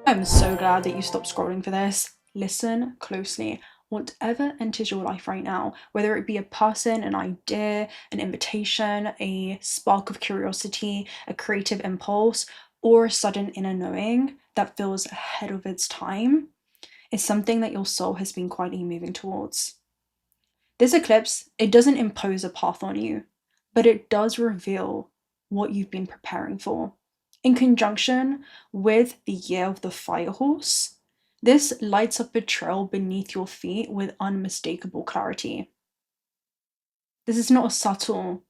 I'm so glad that you stopped scrolling for this. Listen closely. Whatever enters your life right now, whether it be a person, an idea, an invitation, a spark of curiosity, a creative impulse, or a sudden inner knowing that feels ahead of its time, is something that your soul has been quietly moving towards. This eclipse, it doesn't impose a path on you, but it does reveal what you've been preparing for. In conjunction with the year of the fire horse, this lights up a trail beneath your feet with unmistakable clarity. This is not a subtle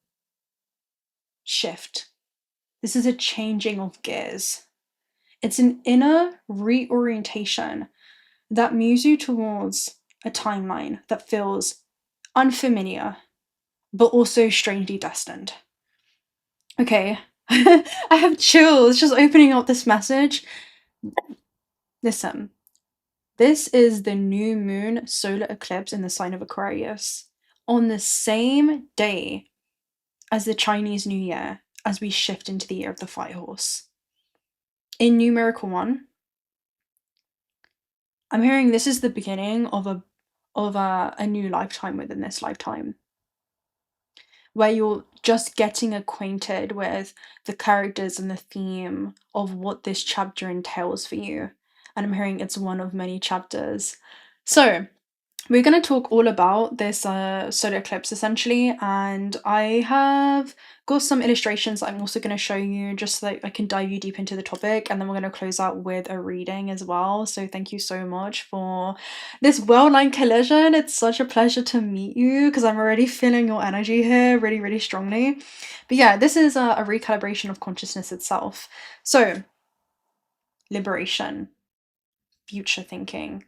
shift. This is a changing of gears. It's an inner reorientation that moves you towards a timeline that feels unfamiliar, but also strangely destined. Okay, I have chills just opening up this message. Listen, this is the new moon solar eclipse in the sign of Aquarius on the same day as the Chinese New Year as we shift into the year of the fire horse. In numerical 1, I'm hearing this is the beginning of a new lifetime within this lifetime, where you're just getting acquainted with the characters and the theme of what this chapter entails for you. And I'm hearing it's one of many chapters. So we're going to talk all about this solar eclipse essentially, and I have got some illustrations that I'm also going to show you just so that I can dive you deep into the topic, and then we're going to close out with a reading as well. So thank you so much for this well-line collision. It's such a pleasure to meet you because I'm already feeling your energy here really, really strongly. But yeah, this is a recalibration of consciousness itself. So liberation, future thinking,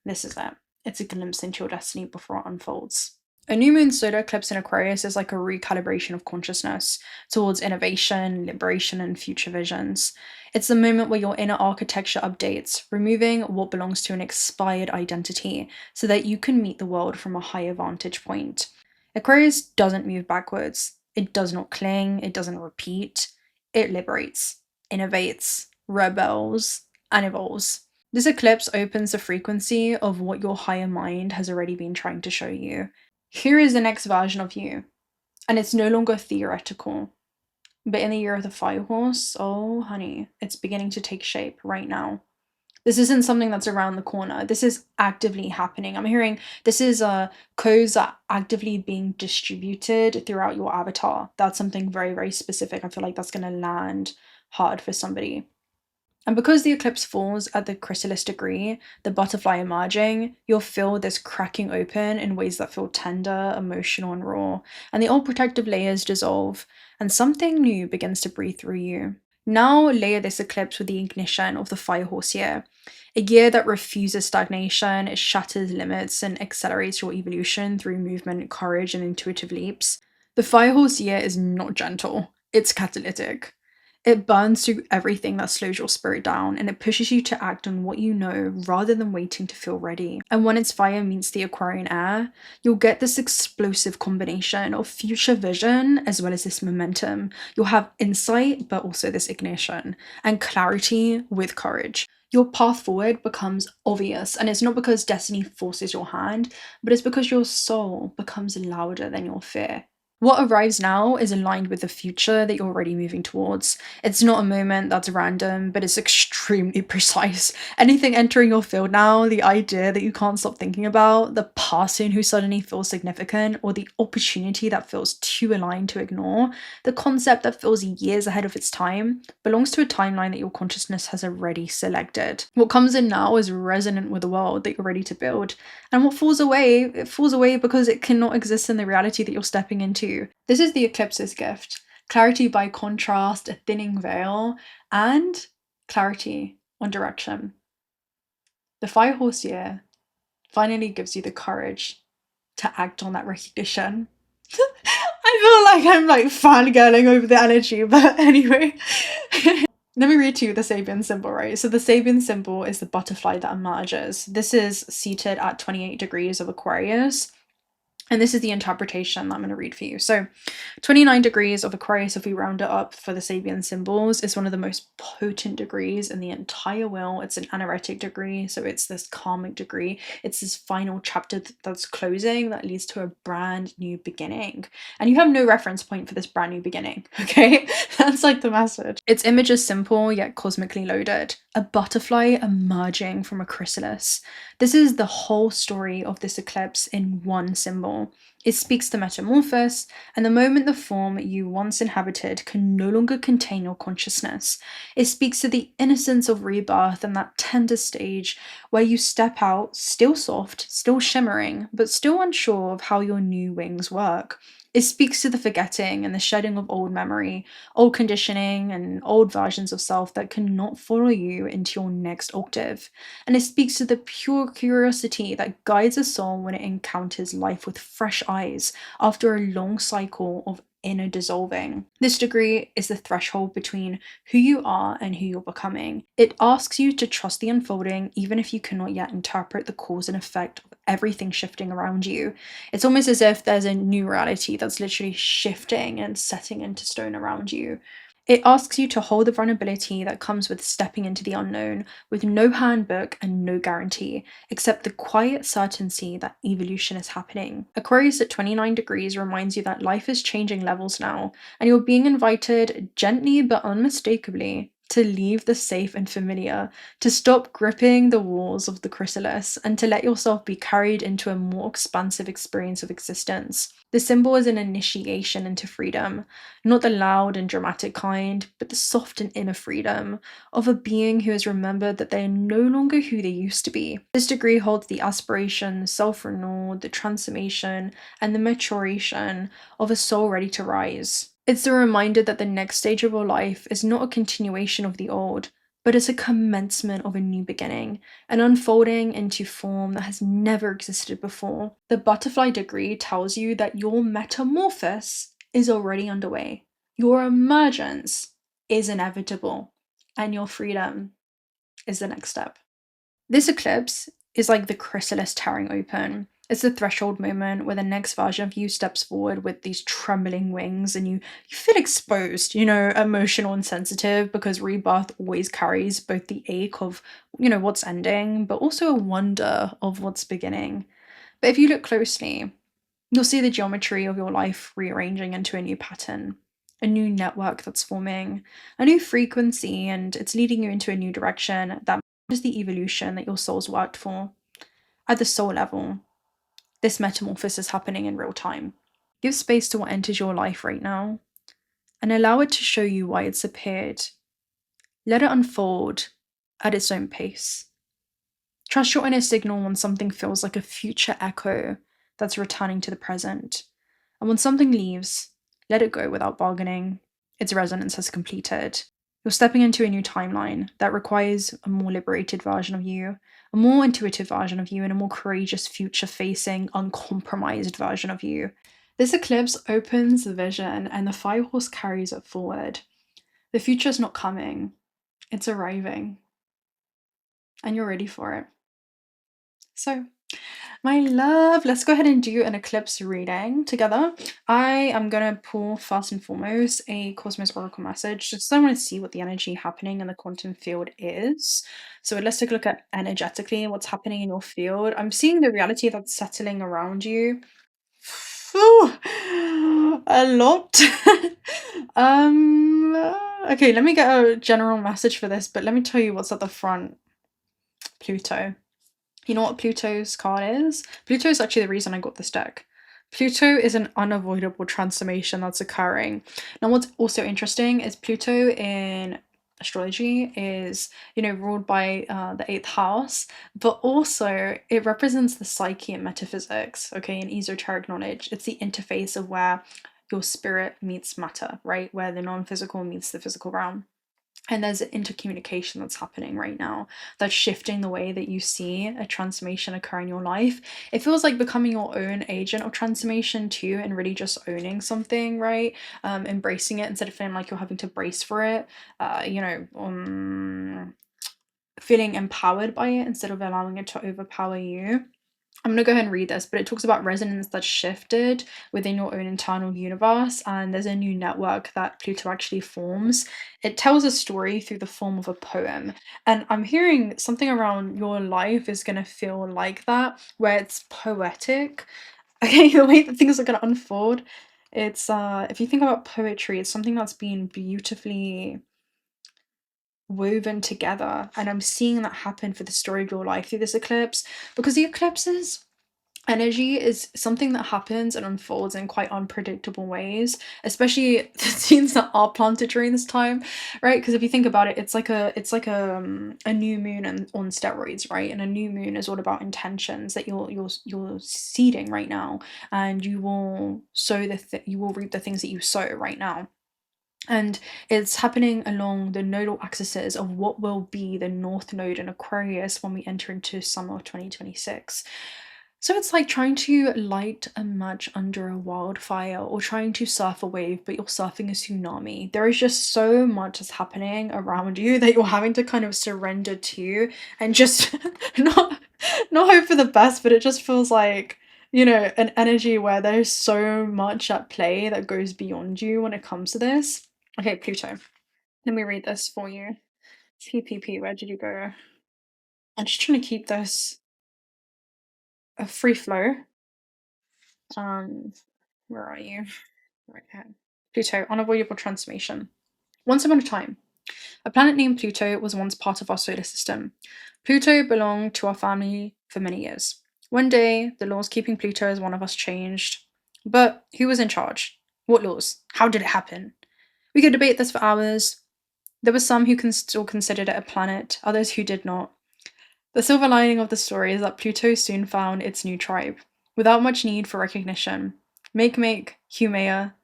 this is it. It's a glimpse into your destiny before it unfolds. A new moon solar eclipse in Aquarius is like a recalibration of consciousness towards innovation, liberation, and future visions. It's the moment where your inner architecture updates, removing what belongs to an expired identity so that you can meet the world from a higher vantage point. Aquarius doesn't move backwards. It does not cling. It doesn't repeat. It liberates, innovates, rebels, and evolves. This eclipse opens the frequency of what your higher mind has already been trying to show you. Here is the next version of you, and it's no longer theoretical. But in the year of the fire horse, oh honey, it's beginning to take shape right now. This isn't something that's around the corner. This is actively happening. I'm hearing this is codes that are actively being distributed throughout your avatar. That's something very, very specific. I feel like that's going to land hard for somebody. And because the eclipse falls at the chrysalis degree, the butterfly emerging, you'll feel this cracking open in ways that feel tender, emotional, and raw. And the old protective layers dissolve, and something new begins to breathe through you. Now layer this eclipse with the ignition of the fire horse year. A year that refuses stagnation, it shatters limits, and accelerates your evolution through movement, courage, and intuitive leaps. The fire horse year is not gentle, it's catalytic. It burns through everything that slows your spirit down, and it pushes you to act on what you know rather than waiting to feel ready. And when its fire meets the Aquarian air, you'll get this explosive combination of future vision as well as this momentum. You'll have insight, but also this ignition, and clarity with courage. Your path forward becomes obvious, and it's not because destiny forces your hand, but it's because your soul becomes louder than your fear. What arrives now is aligned with the future that you're already moving towards. It's not a moment that's random, but it's extremely precise. Anything entering your field now, the idea that you can't stop thinking about, the person who suddenly feels significant, or the opportunity that feels too aligned to ignore, the concept that feels years ahead of its time, belongs to a timeline that your consciousness has already selected. What comes in now is resonant with the world that you're ready to build. And what falls away, it falls away because it cannot exist in the reality that you're stepping into. This is the eclipse's gift. Clarity by contrast, a thinning veil, and clarity on direction. The fire horse year finally gives you the courage to act on that recognition. I feel like I'm like fangirling over the energy, but anyway. Let me read to you the Sabian symbol, right? So the Sabian symbol is the butterfly that emerges. This is seated at 28 degrees of Aquarius. And this is the interpretation that I'm going to read for you. So 29 degrees of Aquarius, if we round it up for the Sabian symbols, is one of the most potent degrees in the entire wheel. It's an anaretic degree, so it's this karmic degree. It's this final chapter that's closing that leads to a brand new beginning. And you have no reference point for this brand new beginning, okay? That's like the message. Its image is simple yet cosmically loaded. A butterfly emerging from a chrysalis. This is the whole story of this eclipse in one symbol. It speaks to metamorphosis, and the moment the form you once inhabited can no longer contain your consciousness. It speaks to the innocence of rebirth and that tender stage where you step out, still soft, still shimmering, but still unsure of how your new wings work. It speaks to the forgetting and the shedding of old memory, old conditioning, and old versions of self that cannot follow you into your next octave. And it speaks to the pure curiosity that guides a soul when it encounters life with fresh eyes after a long cycle of inner dissolving. This degree is the threshold between who you are and who you're becoming. It asks you to trust the unfolding even if you cannot yet interpret the cause and effect of everything shifting around you. It's almost as if there's a new reality that's literally shifting and setting into stone around you. It asks you to hold the vulnerability that comes with stepping into the unknown, with no handbook and no guarantee, except the quiet certainty that evolution is happening. Aquarius at 29 degrees reminds you that life is changing levels now, and you're being invited, gently but unmistakably, to leave the safe and familiar, to stop gripping the walls of the chrysalis, and to let yourself be carried into a more expansive experience of existence. The symbol is an initiation into freedom, not the loud and dramatic kind, but the soft and inner freedom of a being who has remembered that they are no longer who they used to be. This degree holds the aspiration, self-renewal, the transformation, and the maturation of a soul ready to rise. It's a reminder that the next stage of your life is not a continuation of the old, but it's a commencement of a new beginning, an unfolding into form that has never existed before. The butterfly degree tells you that your metamorphosis is already underway. Your emergence is inevitable, and your freedom is the next step. This eclipse is like the chrysalis tearing open. It's the threshold moment where the next version of you steps forward with these trembling wings and you feel exposed, emotional and sensitive, because rebirth always carries both the ache of, what's ending, but also a wonder of what's beginning. But if you look closely, you'll see the geometry of your life rearranging into a new pattern, a new network that's forming, a new frequency, and it's leading you into a new direction that is the evolution that your soul's worked for. At the soul level, this metamorphosis is happening in real time. Give space to what enters your life right now, and allow it to show you why it's appeared. Let it unfold at its own pace. Trust your inner signal when something feels like a future echo that's returning to the present. And when something leaves, let it go without bargaining. Its resonance has completed. You're stepping into a new timeline that requires a more liberated version of you, a more intuitive version of you, and a more courageous, future-facing, uncompromised version of you. This eclipse opens the vision and the 5-horse carries it forward. The future's not coming, it's arriving. And you're ready for it. So, my love, let's go ahead and do an eclipse reading together. I am going to pull first and foremost a Cosmos Oracle message, just so I want to see what the energy happening in the quantum field is. So let's take a look at energetically what's happening in your field. I'm seeing the reality that's settling around you. A lot. Okay, let me get a general message for this, but let me tell you what's at the front. Pluto. You know what Pluto's card is? Pluto is actually the reason I got this deck. Pluto is an unavoidable transformation that's occurring. Now, what's also interesting is Pluto in astrology is, ruled by the 8th house, but also it represents the psyche and metaphysics, okay, in esoteric knowledge. It's the interface of where your spirit meets matter, right? Where the non-physical meets the physical realm. And there's an intercommunication that's happening right now that's shifting the way that you see a transformation occur in your life. It feels like becoming your own agent of transformation too, and really just owning something, right? Embracing it instead of feeling like you're having to brace for it. Feeling empowered by it instead of allowing it to overpower you. I'm gonna go ahead and read this, but it talks about resonance that's shifted within your own internal universe, and there's a new network that Pluto actually forms. It tells a story through the form of a poem, and I'm hearing something around your life is gonna feel like that, where it's poetic. Okay, the way that things are gonna unfold. It's if you think about poetry, it's something that's been beautifully woven together, and I'm seeing that happen for the story of your life through this eclipse, because the eclipses energy is something that happens and unfolds in quite unpredictable ways, especially the scenes that are planted during this time, right? Because if you think about it, it's like a new moon and on steroids, right? And a new moon is all about intentions that you're seeding right now, and you will sow you will reap the things that you sow right now. And it's happening along the nodal axes of what will be the North Node in Aquarius when we enter into summer of 2026. So it's like trying to light a match under a wildfire or trying to surf a wave, but you're surfing a tsunami. There is just so much that's happening around you that you're having to kind of surrender to and just not not hope for the best, but it just feels like, an energy where there's so much at play that goes beyond you when it comes to this. Okay, Pluto. Let me read this for you. PPP, where did you go? I'm just trying to keep this a free flow. Um, where are you? Right here. Pluto, unavoidable transformation. Once upon a time, a planet named Pluto was once part of our solar system. Pluto belonged to our family for many years. One day, the laws keeping Pluto as one of us changed. But who was in charge? What laws? How did it happen? We could debate this for hours. There were some who still considered it a planet, others who did not. The silver lining of the story is that Pluto soon found its new tribe, without much need for recognition. Makemake, Humea,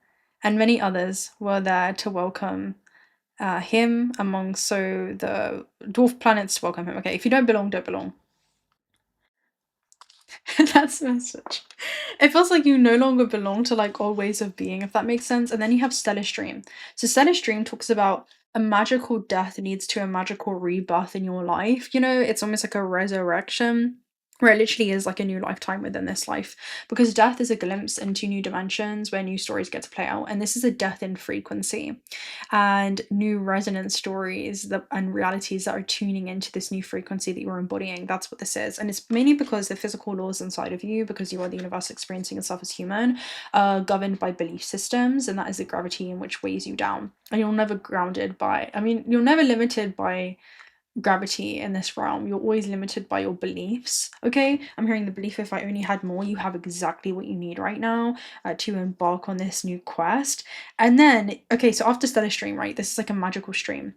and many others were there to welcome him among so the dwarf planets welcome him. Okay, if you don't belong, don't belong. That's the message. It feels like you no longer belong to like old ways of being, if that makes sense. And then you have Stellar Stream. So Stellar Stream talks about a magical death leads to a magical rebirth in your life. It's almost like a resurrection, where it literally is like a new lifetime within this life. Because death is a glimpse into new dimensions where new stories get to play out. And this is a death in frequency and new resonance stories and realities that are tuning into this new frequency that you're embodying. That's what this is. And it's mainly because the physical laws inside of you, because you are the universe experiencing yourself as human, are governed by belief systems, and that is the gravity in which weighs you down. And you're never you're never limited by gravity in this realm. You're always limited by your beliefs. Okay, I'm hearing the belief, if I only had more, you have exactly what you need right now to embark on this new quest. And then, okay, so after Stellar Stream, right, this is like a magical stream.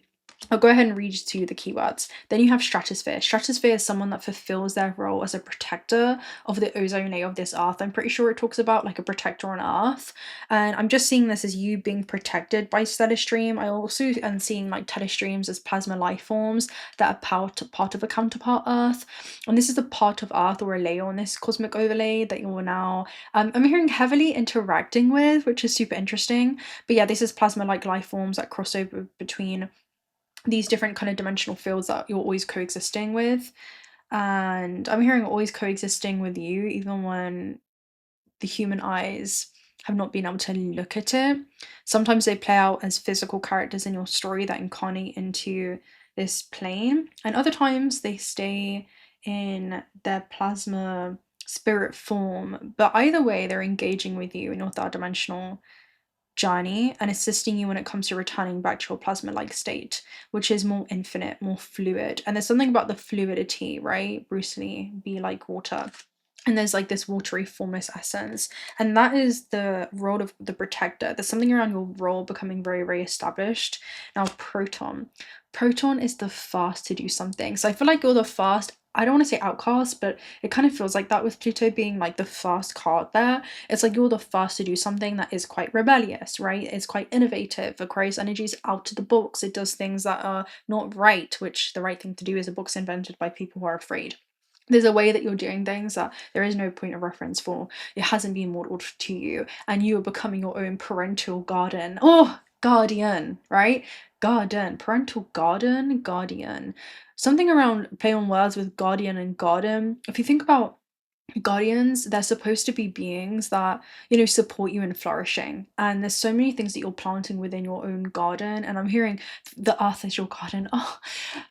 I'll go ahead and read to you the keywords. Then you have Stratosphere. Stratosphere is someone that fulfills their role as a protector of the ozone layer of this earth. I'm pretty sure it talks about like a protector on earth. And I'm just seeing this as you being protected by stellar stream. I also am seeing like telestreams as plasma life forms that are part of a counterpart earth. And this is a part of earth or a layer on this cosmic overlay that you're now, I'm hearing heavily interacting with, which is super interesting. But yeah, this is plasma like life forms that cross over between these different kind of dimensional fields that you're always coexisting with. And I'm hearing always coexisting with you, even when the human eyes have not been able to look at it. Sometimes they play out as physical characters in your story that incarnate into this plane, and other times they stay in their plasma spirit form. But either way, they're engaging with you in your third dimensional journey and assisting you when it comes to returning back to your plasma like state, which is more infinite, more fluid. And there's something about the fluidity, right? Bruce Lee, be like water. And there's like this watery formless essence. And that is the role of the protector. There's something around your role becoming very, very established. Now, Proton. Proton is the first to do something. So I feel like you're the first. I don't want to say outcast, but it kind of feels like that with Pluto being like the first card there. It's like you're the first to do something that is quite rebellious, right? It's quite innovative. Aquarius energy is out of the box. It does things that are not right, which the right thing to do is a book's invented by people who are afraid. There's a way that you're doing things that there is no point of reference for. It hasn't been modeled to you, and you are becoming your own parental guardian. Oh, guardian, right? Garden, parental garden, guardian. Something around play on words with guardian and garden. If you think about guardians, they're supposed to be beings that, support you in flourishing. And there's so many things that you're planting within your own garden. And I'm hearing the earth is your garden. Oh,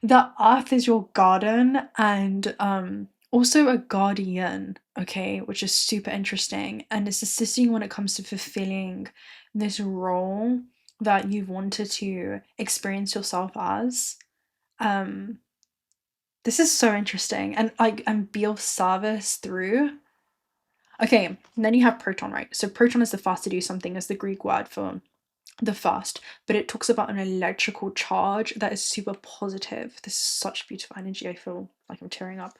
the earth is your garden. And also a guardian, okay, which is super interesting. And it's assisting when it comes to fulfilling this role that you've wanted to experience yourself as. Um, this is so interesting. And be of service through. Okay, and then you have proton, right? So proton is the first to do something, as the Greek word for the first, but it talks about an electrical charge that is super positive. This is such beautiful energy. I feel like I'm tearing up.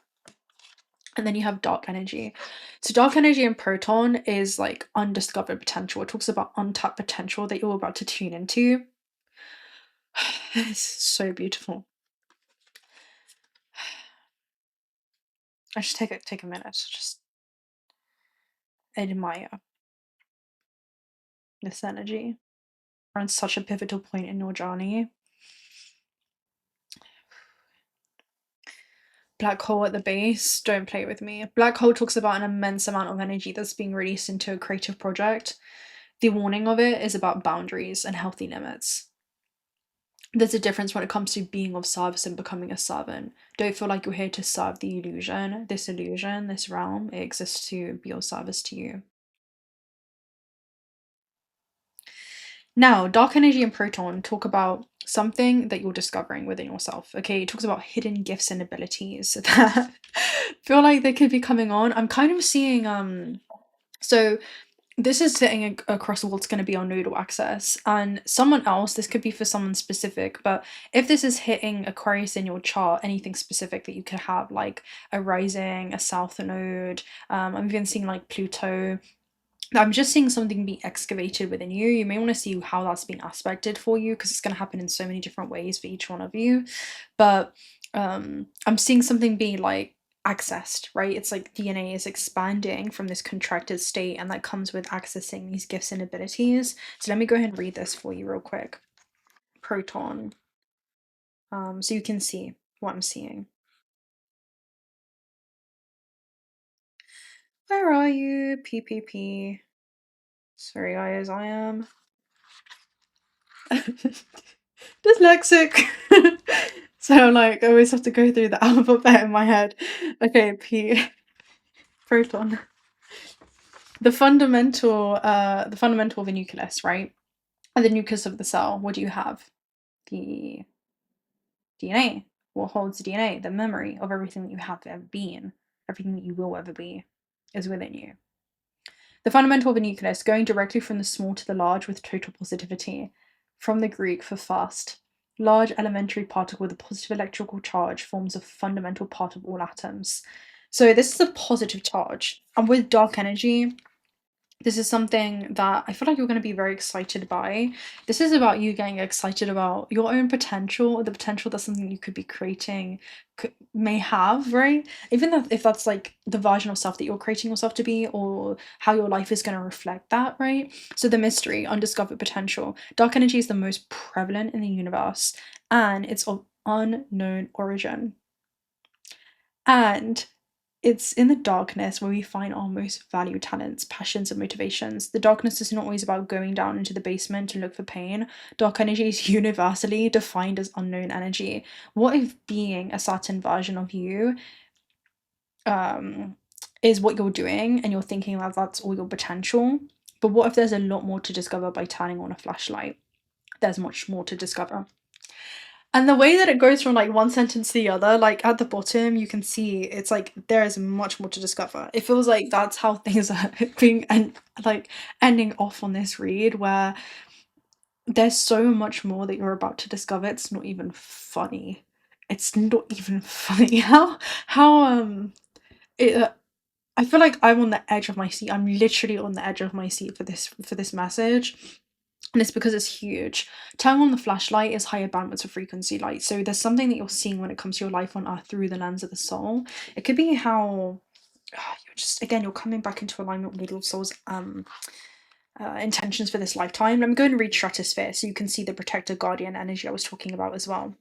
And then you have dark energy. So dark energy and proton is like undiscovered potential. It talks about untapped potential that you're about to tune into. It's so beautiful. I should take a minute to just admire this energy. We're on such a pivotal point in your journey. Black hole at the base, don't play with me. Black hole talks about an immense amount of energy that's being released into a creative project. The warning of it is about boundaries and healthy limits. There's a difference when it comes to being of service and becoming a servant. Don't feel like you're here to serve the illusion. This illusion, this realm, it exists to be of service to you. Now, dark energy and proton talk about something that you're discovering within yourself. Okay, it talks about hidden gifts and abilities that feel like they could be coming on. I'm kind of seeing so this is sitting across what's going to be on nodal axis, and someone else, this could be for someone specific, but if this is hitting Aquarius in your chart, anything specific that you could have, like a rising, a south node, I'm even seeing like Pluto. I'm just seeing something be excavated within you. You may want to see how that's being aspected for you, because it's going to happen in so many different ways for each one of you. But I'm seeing something being like accessed, right? It's like DNA is expanding from this contracted state, and that comes with accessing these gifts and abilities. So let me go ahead and read this for you real quick. Proton. So you can see what I'm seeing. Where are you? PPP. Sorry guys, I am dyslexic. So like I always have to go through the alphabet in my head. Okay, P. Proton. The fundamental of the nucleus, right? At the nucleus of the cell, what do you have? The DNA. What holds the DNA? The memory of everything that you have ever been, everything that you will ever be, is within you. The fundamental of a nucleus, going directly from the small to the large with total positivity. From the Greek for fast. Large elementary particle with a positive electrical charge forms a fundamental part of all atoms. So this is a positive charge. And with dark energy, this is something that I feel like you're going to be very excited by. This is about you getting excited about your own potential, the potential that something you could be creating may have, right? Even if that's like the version of self that you're creating yourself to be, or how your life is going to reflect that, right? So the mystery, undiscovered potential. Dark energy is the most prevalent in the universe, and it's of unknown origin. And it's in the darkness where we find our most valued talents, passions, and motivations. The darkness is not always about going down into the basement to look for pain. Dark energy is universally defined as unknown energy. What if being a certain version of you is what you're doing, and you're thinking that that's all your potential? But what if there's a lot more to discover by turning on a flashlight? There's much more to discover. And the way that it goes from like one sentence to the other, like at the bottom, you can see it's like there is much more to discover. It feels like that's how things are being like ending off on this read, where there's so much more that you're about to discover. It's not even funny. It's not even funny. How it. I feel like I'm on the edge of my seat. I'm literally on the edge of my seat for this message. And it's because it's huge. Turning on the flashlight is higher bandwidth of frequency light. So there's something that you're seeing when it comes to your life on Earth through the lens of the soul. It could be how you're just, again, you're coming back into alignment with your soul's intentions for this lifetime. Let me go and read Stratosphere so you can see the protector guardian energy I was talking about as well.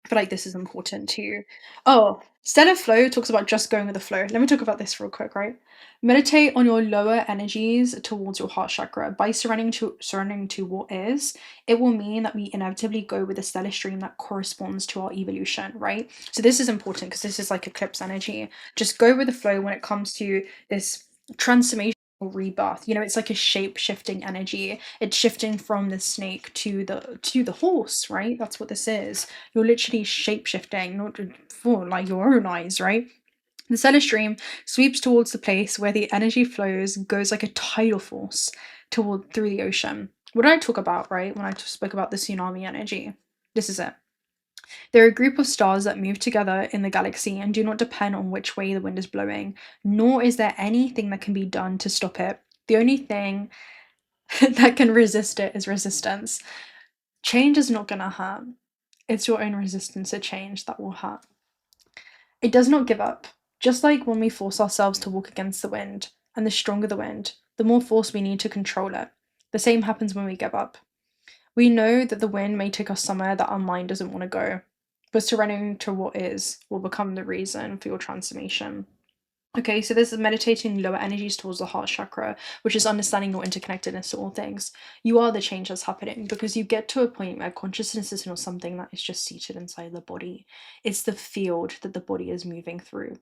I feel like this is important too. Oh, stellar flow talks about just going with the flow. Let me talk about this real quick, right? Meditate on your lower energies towards your heart chakra. By surrendering to what is, it will mean that we inevitably go with a stellar stream that corresponds to our evolution, right? So this is important because this is like eclipse energy. Just go with the flow when it comes to this transformation or rebirth. You know, it's like a shape shifting energy. It's shifting from the snake to the horse, right? That's what this is. You're literally shape shifting, not for like your own eyes, right? The stellar stream sweeps towards the place where the energy flows, goes like a tidal force toward through the ocean. What did I talk about, right? When I spoke about the tsunami energy. This is it. They're a group of stars that move together in the galaxy and do not depend on which way the wind is blowing, nor is there anything that can be done to stop it. The only thing that can resist it is resistance. Change is not going to hurt. It's your own resistance to change that will hurt. It does not give up. Just like when we force ourselves to walk against the wind, and the stronger the wind, the more force we need to control it. The same happens when we give up. We know that the wind may take us somewhere that our mind doesn't want to go, but surrendering to what is will become the reason for your transformation. Okay, so this is meditating lower energies towards the heart chakra, which is understanding your interconnectedness to all things. You are the change that's happening because you get to a point where consciousness is not something that is just seated inside the body. It's the field that the body is moving through.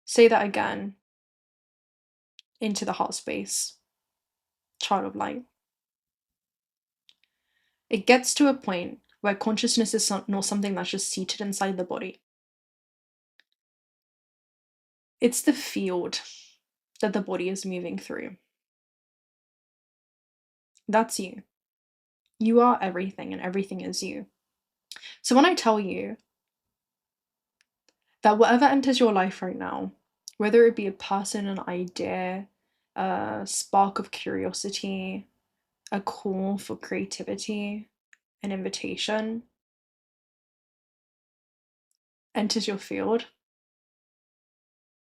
Say that again into the heart space, child of light. It gets to a point where consciousness is not something that's just seated inside the body. It's the field that the body is moving through. That's you. You are everything, and everything is you. So when I tell you that whatever enters your life right now, whether it be a person, an idea, a spark of curiosity, a call for creativity, an invitation, enters your field,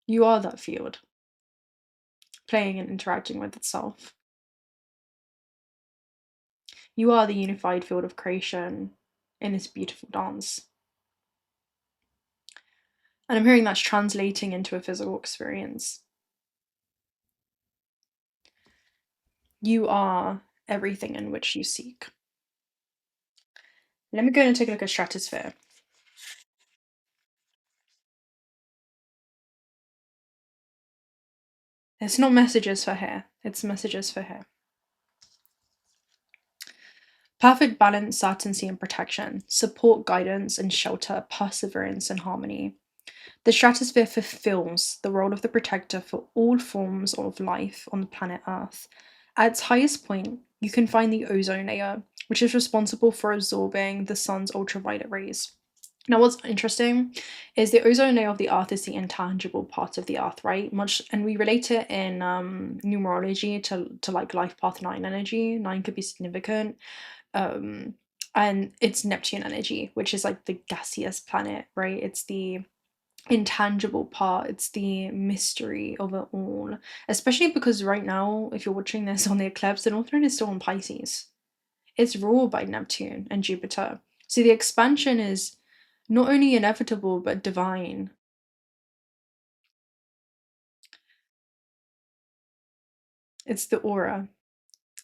you are that field, playing and interacting with itself. You are the unified field of creation in this beautiful dance. And I'm hearing that's translating into a physical experience. You are everything in which you seek. Let me go and take a look at Stratosphere. It's not messages for here, it's messages for here. Perfect balance, certainty, and protection, support, guidance, and shelter, perseverance, and harmony. The stratosphere fulfills the role of the protector for all forms of life on the planet Earth. At its highest point, you can find the ozone layer, which is responsible for absorbing the sun's ultraviolet rays. Now, what's interesting is the ozone layer of the Earth is the intangible part of the Earth, right? Much, and we relate it in numerology to like life path 9 energy. 9 could be significant, and it's Neptune energy, which is like the gaseous planet, right? It's the intangible part, it's the mystery of it all. Especially because right now, if you're watching this on the eclipse, the North Node is still in Pisces. It's ruled by Neptune and Jupiter. So the expansion is not only inevitable but divine. It's the aura,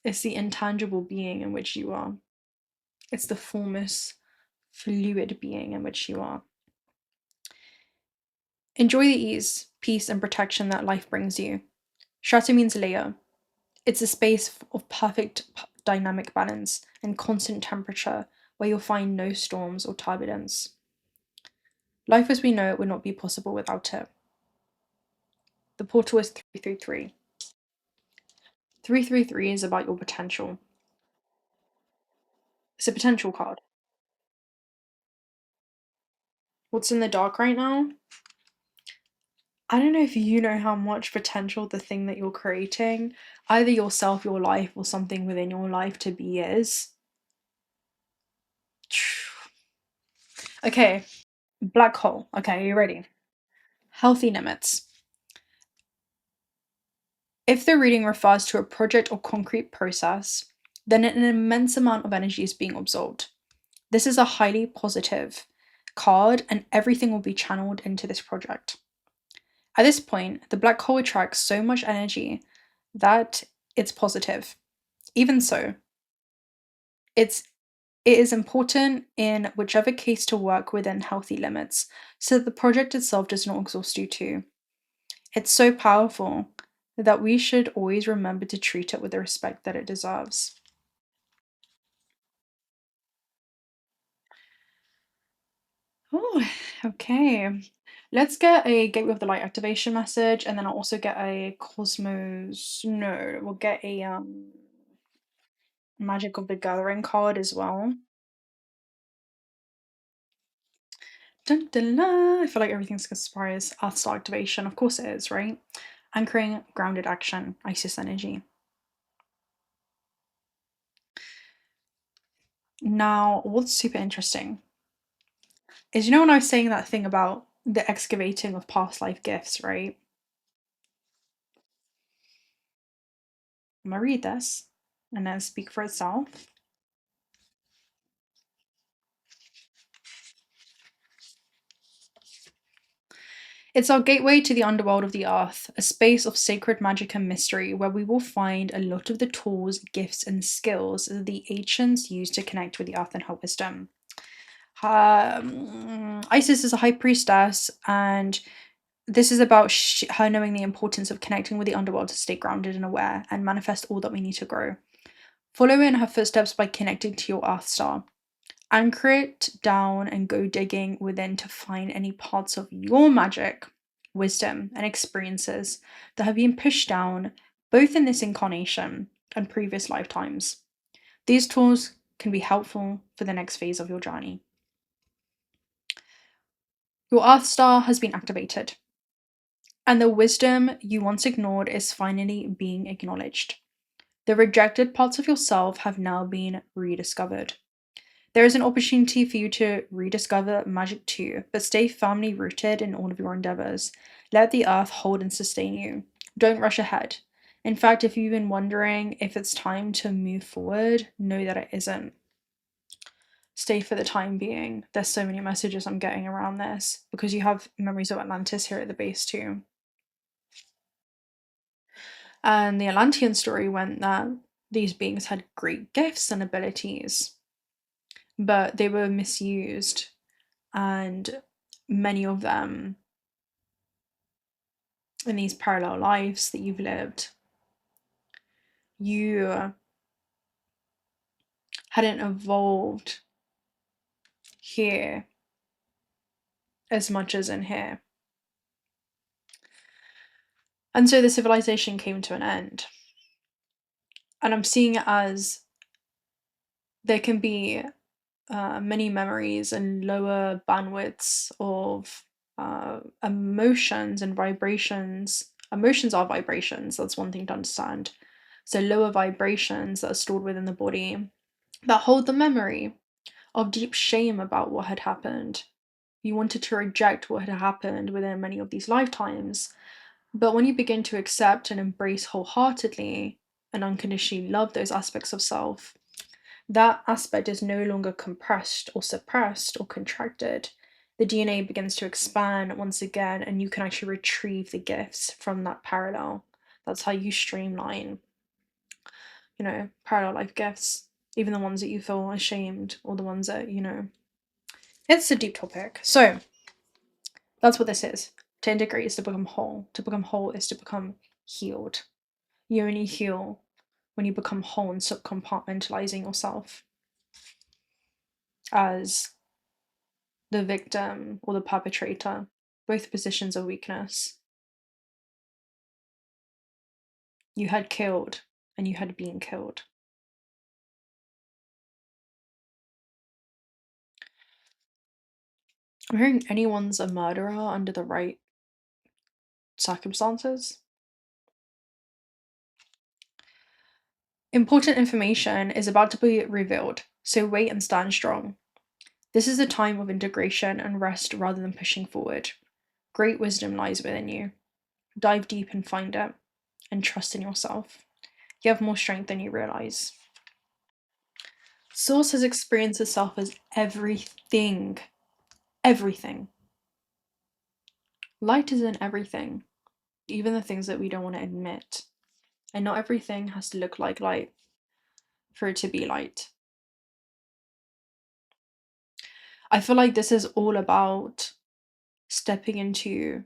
it's the intangible being in which you are, it's the formless, fluid being in which you are. Enjoy the ease, peace, and protection that life brings you. Strata means layer. It's a space of perfect dynamic balance and constant temperature where you'll find no storms or turbulence. Life as we know it would not be possible without it. The portal is 333. 333 is about your potential. It's a potential card. What's in the dark right now? I don't know if you know how much potential the thing that you're creating, either yourself, your life, or something within your life to be is. Okay, black hole. Okay, are you ready? Healthy limits. If the reading refers to a project or concrete process, then an immense amount of energy is being absorbed. This is a highly positive card, and everything will be channeled into this project. At this point, the black hole attracts so much energy that it's positive. Even so, it is important in whichever case to work within healthy limits so that the project itself does not exhaust you too. It's so powerful that we should always remember to treat it with the respect that it deserves. Oh, okay. Let's get a Gateway of the Light activation message, and then I'll also get a Cosmos. No, we'll get a Magic of the Gathering card as well. Dun, dun, dun. I feel like everything's gonna surprise. Earthstar activation, of course it is, right? Anchoring grounded action, Isis energy. Now, what's super interesting is, when I was saying that thing about the excavating of past life gifts, right? I'm gonna read this and then speak for itself. It's our gateway to the underworld of the earth, a space of sacred magic and mystery where we will find a lot of the tools, gifts, and skills that the ancients used to connect with the earth and her wisdom. Isis is a high priestess, and this is about her knowing the importance of connecting with the underworld to stay grounded and aware and manifest all that we need to grow. Follow in her footsteps by connecting to your Earth Star. Anchor it down and go digging within to find any parts of your magic, wisdom, and experiences that have been pushed down both in this incarnation and previous lifetimes. These tools can be helpful for the next phase of your journey. Your Earth Star has been activated, and the wisdom you once ignored is finally being acknowledged. The rejected parts of yourself have now been rediscovered. There is an opportunity for you to rediscover magic too, but stay firmly rooted in all of your endeavors. Let the earth hold and sustain you. Don't rush ahead. In fact, if you've been wondering if it's time to move forward, know that it isn't. Stay for the time being. There's so many messages I'm getting around this because you have memories of Atlantis here at the base too. And the Atlantean story went that these beings had great gifts and abilities, but they were misused, and many of them in these parallel lives that you've lived, you hadn't evolved here as much as in here. And so the civilization came to an end. And I'm seeing it as there can be many memories and lower bandwidths of emotions and vibrations. Emotions are vibrations, that's one thing to understand. So lower vibrations that are stored within the body that hold the memory of deep shame about what had happened. You wanted to reject what had happened within many of these lifetimes. But when you begin to accept and embrace wholeheartedly and unconditionally love those aspects of self, that aspect is no longer compressed or suppressed or contracted. The DNA begins to expand once again, and you can actually retrieve the gifts from that parallel. That's how you streamline, parallel life gifts, even the ones that you feel ashamed or the ones that, It's a deep topic. So, that's what this is. To integrate is to become whole. To become whole is to become healed. You only heal when you become whole and stop compartmentalizing yourself as the victim or the perpetrator, both positions of weakness. You had killed and you had been killed. I'm hearing anyone's a murderer under the right circumstances. Important information is about to be revealed, so wait and stand strong. This is a time of integration and rest rather than pushing forward. Great wisdom lies within you. Dive deep and find it. and trust in yourself. You have more strength than you realize. Source has experienced itself as everything. Everything. Light is in everything, even the things that we don't want to admit. And not everything has to look like light for it to be light. I feel like this is all about stepping into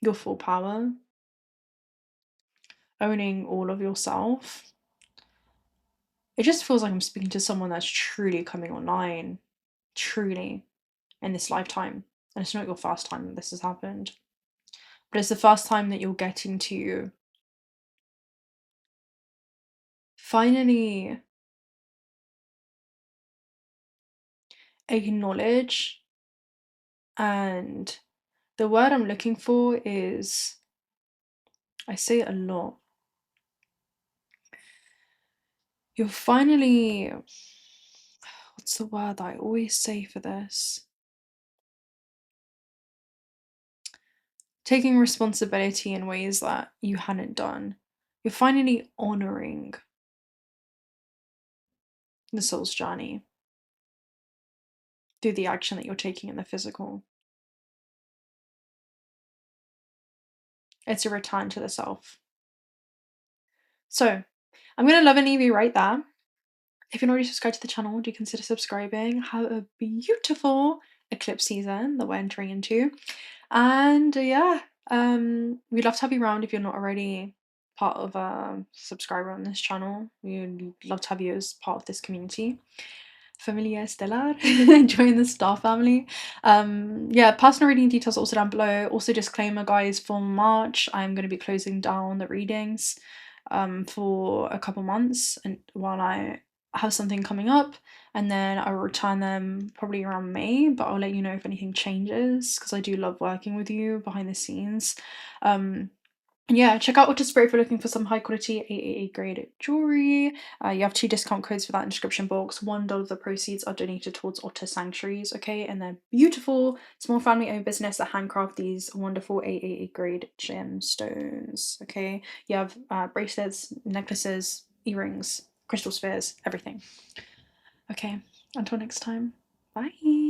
your full power, owning all of yourself. It just feels like I'm speaking to someone that's truly coming online, truly, in this lifetime. And it's not your first time that this has happened, but it's the first time that you're getting to finally acknowledge, and the word I'm looking for is, I say it a lot, you're finally, what's the word that I always say for this? Taking responsibility in ways that you hadn't done. You're finally honoring the soul's journey through the action that you're taking in the physical. It's a return to the self. So I'm going to love and leave you right there. If you're not already subscribed to the channel, do consider subscribing. Have a beautiful eclipse season that we're entering into. And yeah, we'd love to have you around if you're not already part of a subscriber on this channel. We'd love to have you as part of this community. Familia Stellar, join the star family. Yeah, personal reading details also down below. Also, disclaimer, guys, for March, I'm going to be closing down the readings for a couple months, and while I have something coming up, and then I will return them probably around May, but I'll let you know if anything changes because I do love working with you behind the scenes. And yeah, check out ̓ltr if you're looking for some high quality AAA grade jewelry. You have 2 discount codes for that in the description box. $1 of the proceeds are donated towards ̓ltr sanctuaries, okay? And they're beautiful, small family owned business that handcraft these wonderful AAA grade gemstones, okay? You have bracelets, necklaces, earrings, crystal spheres, everything. Okay, until next time, bye.